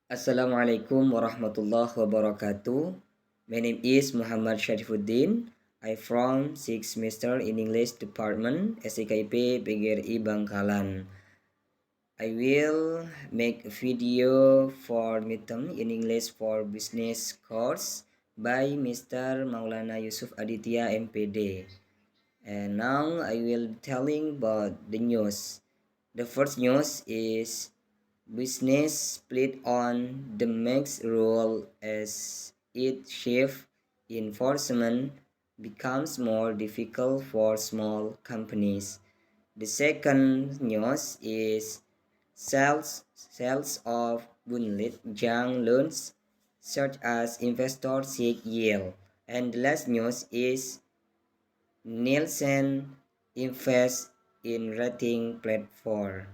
Assalamualaikum warahmatullahi wabarakatuh. My name is Muhammad Sharifuddin. I from 6th semester in English Department SKIP PGRI Bangkalan. I will make a video for midterm in English for business course by Mr. Maulana Yusuf Aditya MPD. And now I will telling about the news. The first news is business split on the next rule as its shift enforcement becomes more difficult for small companies. The second news is sales of Bunlit Junk loans such as investors seek yield. And the last news is Nielsen invest in rating platform.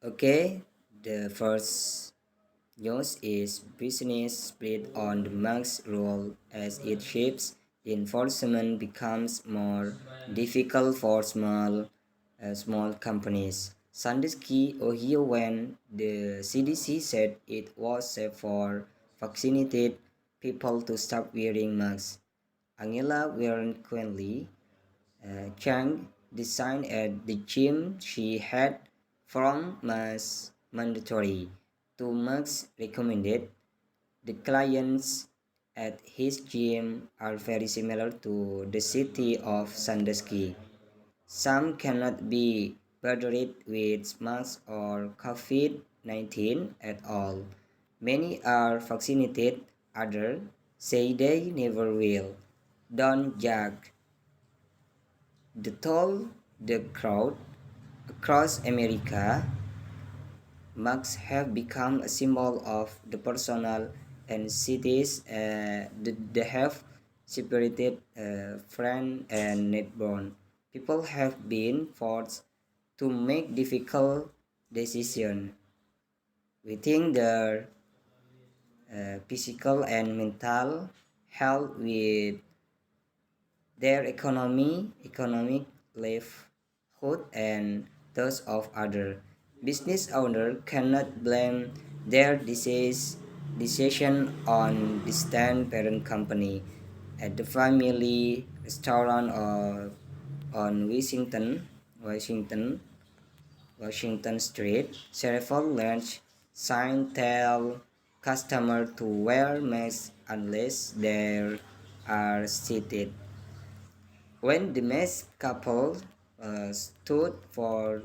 Okay, the first news is business split on the max rule as it shifts. Enforcement becomes more difficult for small companies. Sandusky, Ohio, when the CDC said it was safe for vaccinated people to stop wearing masks. Angela Warren Quinley Chang designed at the gym she had from mass mandatory to max recommended. The clients at his gym are very similar to the city of Sandusky. Some cannot be bothered with masks or COVID-19 at all. Many are vaccinated, others say they never will. Don't judge the toll the crowd across America must have become a symbol of the personal and cities that have separated friend and neighborhood. People have been forced to make difficult decisions within their physical and mental health with their economic livelihood and those of other. Business owners cannot blame their decision on distant parent company. At the family restaurant on Washington Street, several large signs tell customers to wear masks unless they are seated. When the masked couple stood for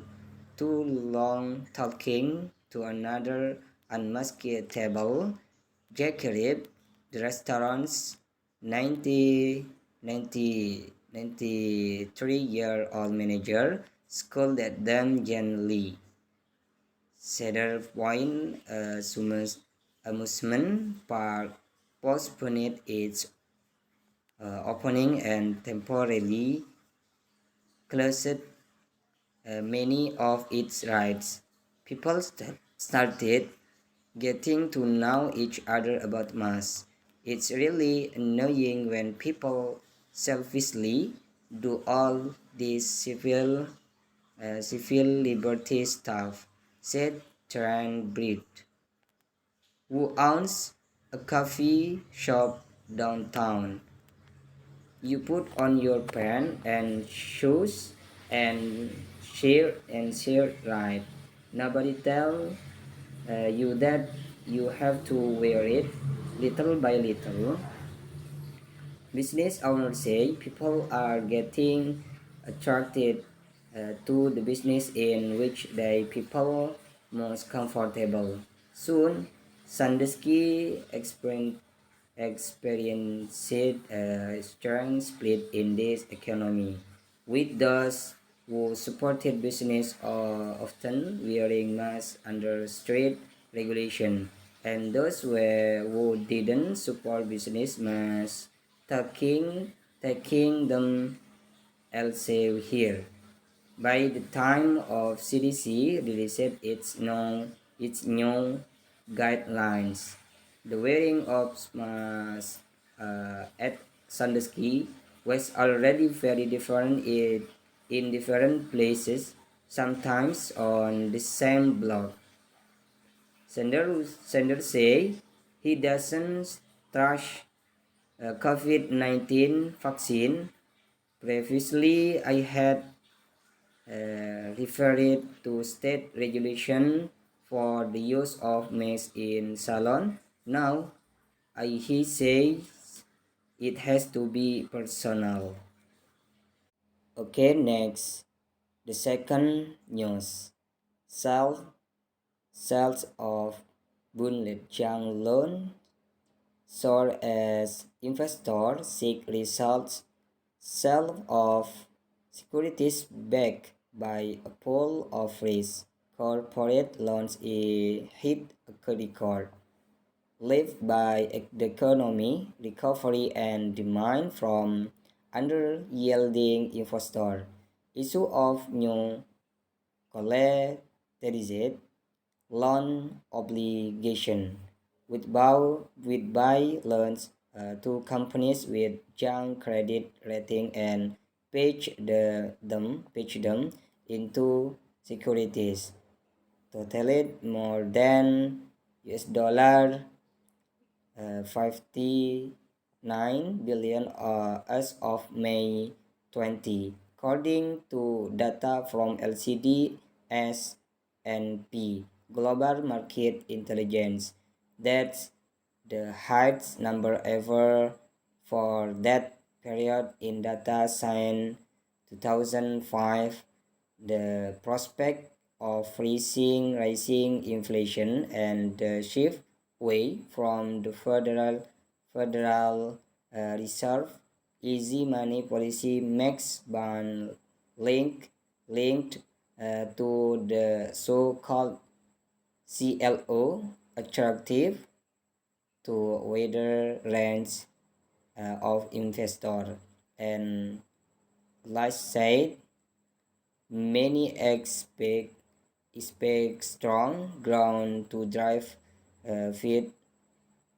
too long talking to another unmasked table, Jack Rib, the restaurant's 90, 93-year-old manager, scolded them gently. Cedar Point Amusement Park postponed its opening and temporarily closed many of its rides. People started getting to know each other about masks. It's really annoying when people selfishly do all this civil liberty stuff, said Trent Britt, who owns a coffee shop downtown. You put on your pants and shoes and share right. Nobody tell you that you have to wear it little by little. Business owners say people are getting attracted to the business in which they people most comfortable. Soon, Sandusky experienced a strong split in this economy, with those who supported business often wearing masks under strict regulation, and those who didn't support business masks taking them elsewhere. By the time of CDC released its new guidelines, the wearing of masks at Sandusky was already very different in different places, sometimes on the same block. Sanders say he doesn't trust COVID-19 vaccine. Previously, I had referred to state regulation for the use of masks in salon. Now, he says it has to be personal. Okay, next, the second news. Sales, sales of Bunlejang loan soar as investors seek results. Sale of securities backed by a pool of risk corporate loans hit a record, led by the economy recovery and demand from under-yielding investors. Issue of new collateralized loan obligation with buy loans to companies with junk credit rating and pitch them into securities totaled more than US dollar 59 billion as of May 20, according to data from LCD S&P Global Market Intelligence. That's the highest number ever for that period in data since 2005. The prospect of rising inflation and the shift away from the Federal Reserve easy money policy makes bond linked to the so-called CLO attractive to wider range of investor. And like said, many expect strong ground to drive Fed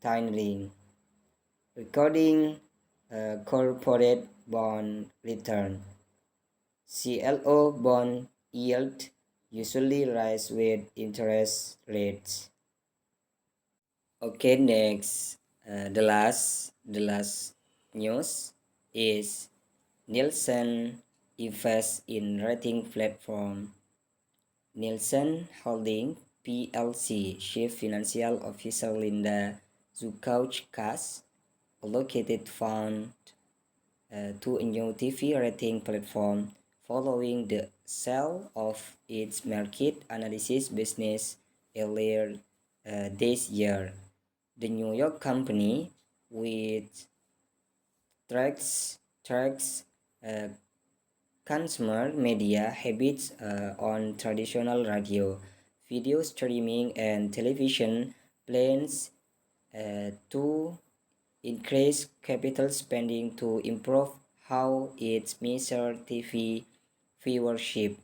tightening, recording corporate bond return. CLO bond yield usually rise with interest rates. Okay, next, the last news is Nielsen invests in rating platform. Nielsen Holding PLC Chief Financial Officer Linda Zukauckas allocated fund to a new TV rating platform following the sale of its market analysis business earlier this year. The New York company, which tracks uh, consumer media habits on traditional radio, video streaming, and television, plans to increase capital spending to improve how it measures TV viewership.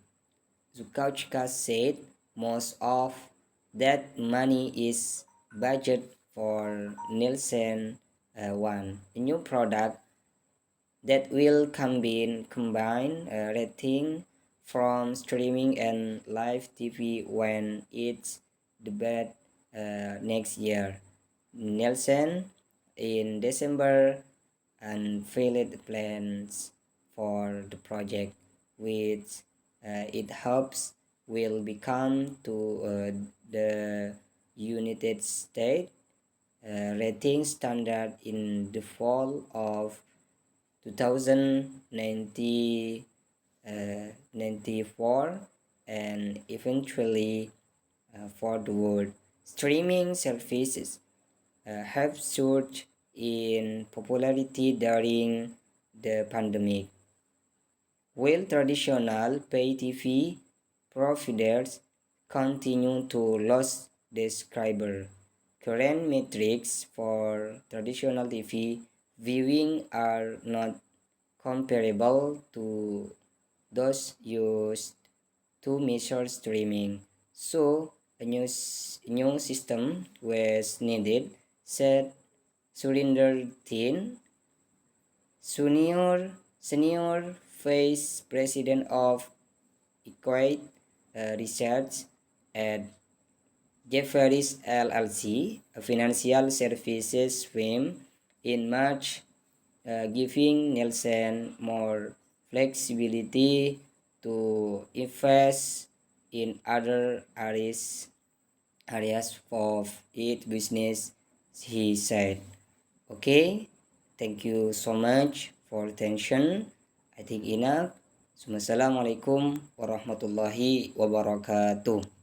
Zukauckas said most of that money is budgeted for Nielsen One, a new product that will combine rating from streaming and live TV when it's debuted next year. Nielsen in December unveiled plans for the project, which it hopes will become to the United States rating standard in the fall of 2094 and eventually for the world. Streaming services have surged in popularity during the pandemic, while traditional pay TV providers continue to lose subscribers. Current metrics for traditional TV viewing are not comparable to those used to measure streaming, so a new system was needed, said Surinder Thin, senior vice president of Equate Research at Jefferies LLC, a financial services firm, in March, giving Nielsen more flexibility to invest in other areas of its business, he said. Okay, thank you so much for attention. I think enough. Assalamualaikum warahmatullahi wabarakatuh.